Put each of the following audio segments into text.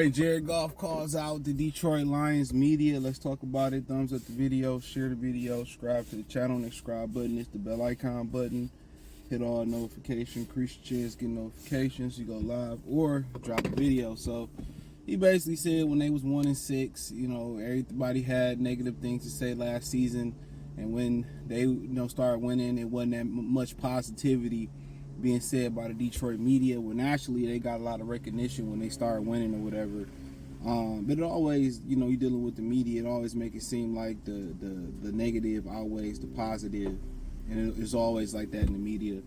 right, Jared Goff calls out the Detroit Lions media. Let's talk about it. Thumbs up the video, share the video, subscribe to the channel. The subscribe button is the bell icon button. Hit all notifications, increase your chance get notifications. You go live or drop a video. So he basically said when they was 1-6, you know, everybody had negative things to say last season, and when they started winning, it wasn't that much positivity being said by the Detroit media. When actually they got a lot of recognition when they started winning or whatever. But it always, you're dealing with the media, it always make it seem like the negative outweighs the positive, and it's always like that in the media.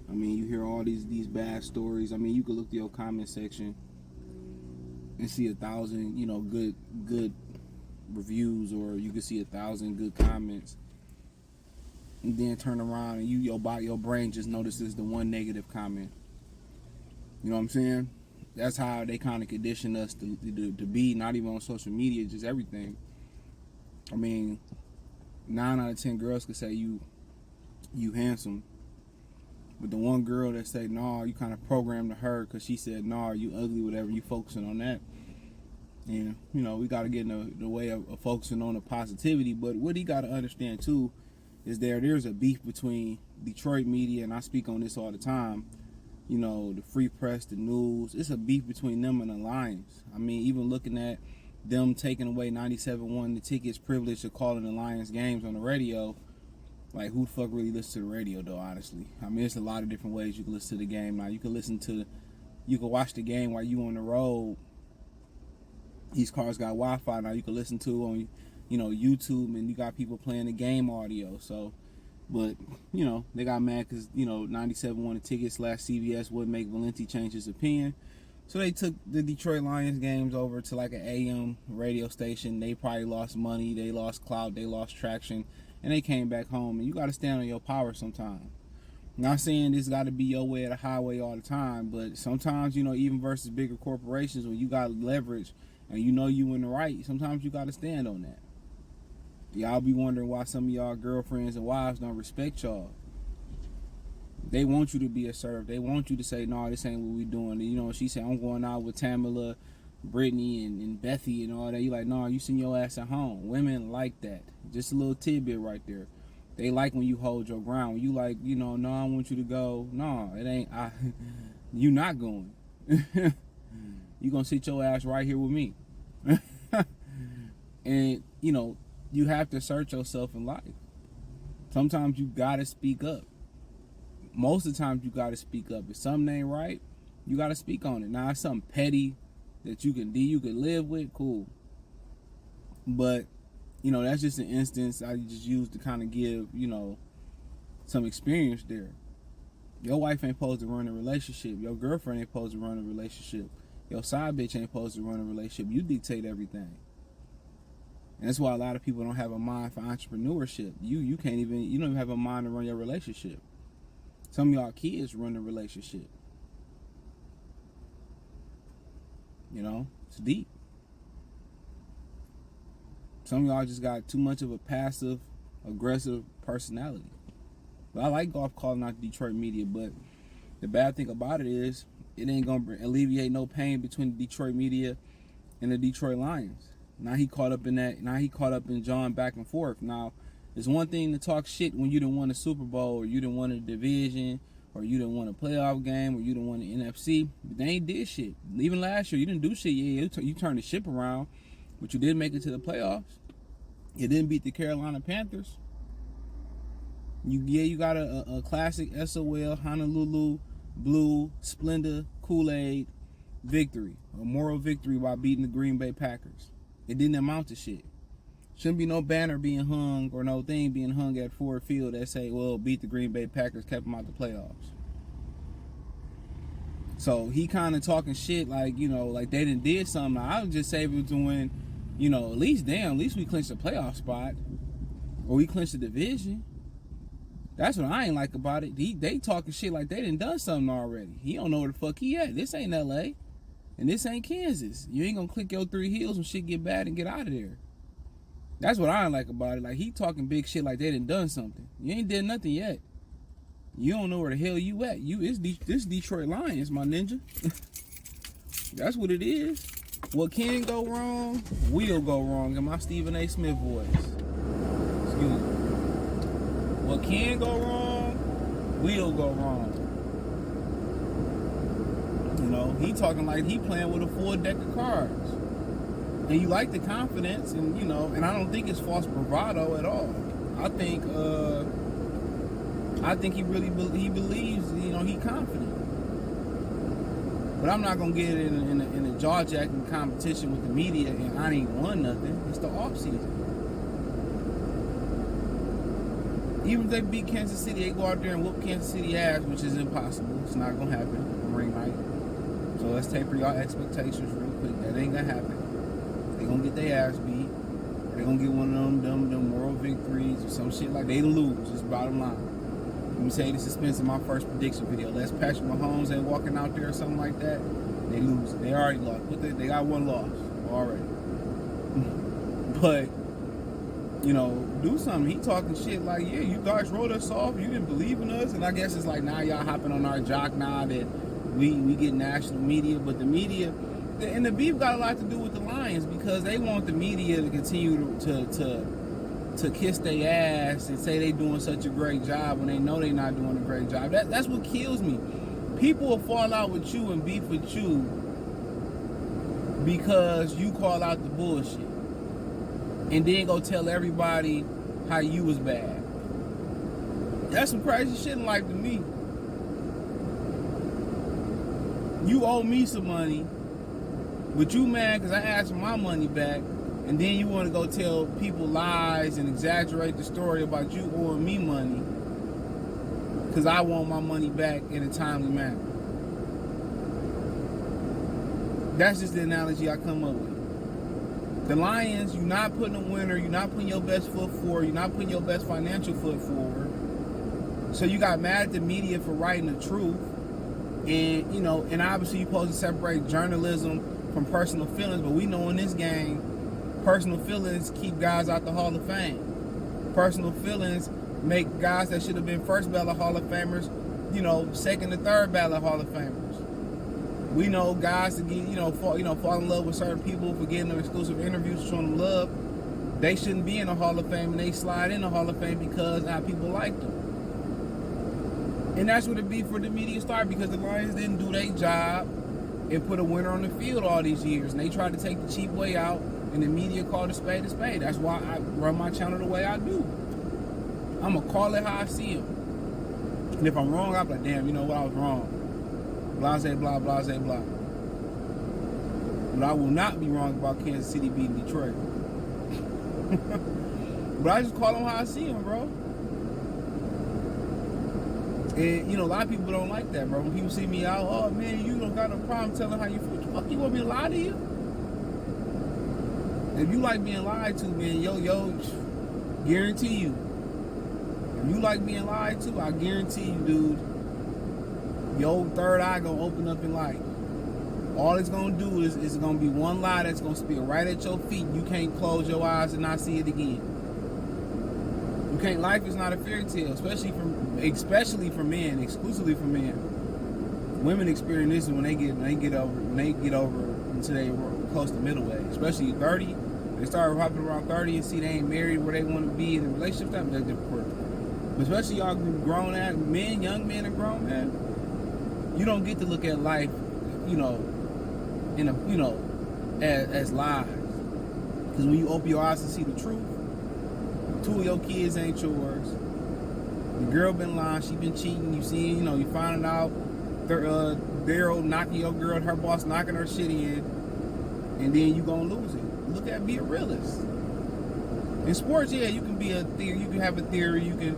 I mean, you hear all these bad stories. I mean, you could look to your comment section and see 1,000, good reviews, or you could see 1,000 good comments, and then turn around and your brain just notices the one negative comment. You know what I'm saying? That's how they kind of condition us to be, not even on social media, just everything. I mean, 9 out of 10 girls could say you handsome, but the one girl that say nah, you kind of programmed to her because she said nah, you ugly, whatever. You focusing on that, and we got to get in the way of focusing on the positivity. But what he got to understand too is there's a beef between Detroit media, and I speak on this all the time, the free press, the news. It's a beef between them and the Lions. I mean, even looking at them taking away 97.1 the tickets privilege of calling the Lions games on the radio. Like, who the fuck really listens to the radio though, honestly? I mean, there's a lot of different ways you can listen to the game. Now, you can watch the game while you on the road. These cars got Wi-Fi now. You can listen to on YouTube, and you got people playing the game audio. So, but they got mad because 97 won the tickets. /CBS wouldn't make Valenti change his opinion, so they took the Detroit Lions games over to like an AM radio station. They probably lost money, they lost clout, they lost traction, and they came back home. And you got to stand on your power sometimes. Not saying this got to be your way or the highway all the time, but sometimes even versus bigger corporations, when you got leverage and you in the right, sometimes you got to stand on that. Y'all be wondering why some of y'all girlfriends and wives don't respect y'all. They want you to be assertive. They want you to say, no, this ain't what we doing. She said, I'm going out with Tamala, Brittany, and Bethy and all that. You like, no, you send your ass at home. Women like that. Just a little tidbit right there. They like when you hold your ground. When you like, no, I want you to go. No, it ain't. You not going. You gonna sit your ass right here with me. And, you have to assert yourself in life. Sometimes you gotta speak up. Most of the times you gotta speak up. If something ain't right, you gotta speak on it. Now, it's something petty that you can live with, cool. But, that's just an instance I just used to kind of give, some experience there. Your wife ain't supposed to run a relationship. Your girlfriend ain't supposed to run a relationship. Your side bitch ain't supposed to run a relationship. You dictate everything. And that's why a lot of people don't have a mind for entrepreneurship. You can't even, you don't even have a mind to run your relationship. Some of y'all kids run a relationship. It's deep. Some of y'all just got too much of a passive, aggressive personality. But I like Goff calling out the Detroit media, but the bad thing about it is it ain't gonna alleviate no pain between the Detroit media and the Detroit Lions. Now he caught up in that. Now he caught up in John back and forth. Now, it's one thing to talk shit when you didn't win a Super Bowl, or you didn't win a division, or you didn't win a playoff game, or you didn't win the NFC. But they ain't did shit. Even last year, you didn't do shit. Yeah, you turned the ship around, but you did make it to the playoffs. You didn't beat the Carolina Panthers. You got a classic SOL Honolulu Blue Splenda Kool-Aid victory, a moral victory by beating the Green Bay Packers. It didn't amount to shit. Shouldn't be no banner being hung or no thing being hung at Ford Field that say, well, beat the Green Bay Packers, kept them out the playoffs. So he kind of talking shit like, like they did something. I would just say if it was to win, at least we clinched a playoff spot, or we clinched the division. That's what I ain't like about it. They talking shit like they done something already. He don't know where the fuck he at. This ain't LA. And this ain't Kansas. You ain't gonna click your 3 heels when shit get bad and get out of there. That's what I don't like about it. Like, he talking big shit like they done something. You ain't did nothing yet. You don't know where the hell you at. This Detroit Lions, my ninja. That's what it is. What can go wrong, will go wrong in my Stephen A. Smith voice. Excuse me. What can go wrong, will go wrong. You know, he talking like he playing with a full deck of cards. And you like the confidence, and you know, and I don't think it's false bravado at all. I think he really he believes, you know, he confident. But I'm not gonna get in a jaw-jacking competition with the media, and I ain't won nothing. It's the off season. Even if they beat Kansas City, they go out there and whoop Kansas City ass, which is impossible. It's not gonna happen on ring night. So let's taper y'all expectations real quick. That ain't gonna happen. They gonna get their ass beat. They gonna get one of them moral victories or some shit like they lose. Just bottom line. Let me say the suspense in my first prediction video. Unless Patrick Mahomes ain't walking out there or something like that, they lose. They already lost. They got one loss already. But you know, do something. He talking shit like, yeah, you guys wrote us off. You didn't believe in us, and I guess it's like now y'all hopping on our jock now that we get national media, but the media. And the beef got a lot to do with the Lions because they want the media to continue to kiss their ass and say they doing such a great job when they know they're not doing a great job. That's what kills me. People will fall out with you and beef with you because you call out the bullshit and then go tell everybody how you was bad. That's some crazy shit in life to me. You owe me some money, but you mad because I asked for my money back, and then you want to go tell people lies and exaggerate the story about you owing me money because I want my money back in a timely manner. That's just the analogy I come up with. The Lions, you're not putting a winner, you're not putting your best foot forward, you're not putting your best financial foot forward. So you got mad at the media for writing the truth. And, you know, and obviously you're supposed to separate journalism from personal feelings, but we know in this game, personal feelings keep guys out the Hall of Fame. Personal feelings make guys that should have been first ballot Hall of Famers, you know, second and third ballot Hall of Famers. We know guys to get, fall in love with certain people for getting them exclusive interviews, showing them love. They shouldn't be in the Hall of Fame, and they slide in the Hall of Fame because how people like them. And that's what it be for the media start, because the Lions didn't do their job and put a winner on the field all these years. And they tried to take the cheap way out, and the media called a spade a spade. That's why I run my channel the way I do. I'm going to call it how I see it. And if I'm wrong, I'm like, damn, you know what, I was wrong. Blase, blah, blase, blah. But I will not be wrong about Kansas City beating Detroit. But I just call them how I see them, bro. And, a lot of people don't like that, bro. When people see me out, oh, man, you don't got no problem telling how you feel. What the fuck, you want me to lie to you? If you like being lied to, man, yo, guarantee you. If you like being lied to, I guarantee you, dude, your third eye gonna open up in life. All it's gonna do is gonna be one lie that's gonna spill right at your feet. You can't close your eyes and not see it again. You can't. Life is not a fairy tale, especially for men, exclusively for men. Women experience this when they get over until they close to middle age, especially 30. They start hopping around 30 and see they ain't married where they want to be in a relationship. That's different. But especially y'all grown ass men, young men and grown men. You don't get to look at life, as lies. Because when you open your eyes to see the truth, 2 of your kids ain't yours. The girl been lying, she been cheating. You see, you finding out Daryl knocking your girl, her boss knocking her shit in, and then you gonna lose it. Be a realist. In sports, yeah, you can be a theory. You can have a theory. You can,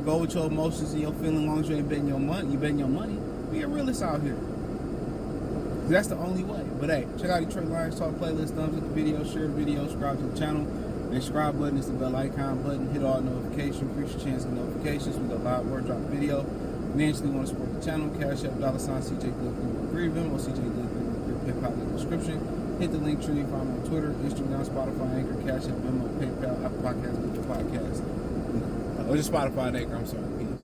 go with your emotions and your feelings. As long as you ain't betting your money, Be a realist out here. That's the only way. But hey, check out Detroit Lions Talk playlist. Thumbs up the video, share the video, subscribe to the channel. The subscribe button is the bell icon button. Hit all notifications. Increase your chance of notifications. We go live or drop video. Financially, want to support the channel. Cash App, $CJ Good313, Venmo, CJ Good313, PayPal in the description. Hit the link tree. Follow me on Twitter, Instagram, Spotify, Anchor, Cash App, Venmo, PayPal, Apple Podcasts, Google Podcasts. Or just Spotify and Anchor. I'm sorry. Peace.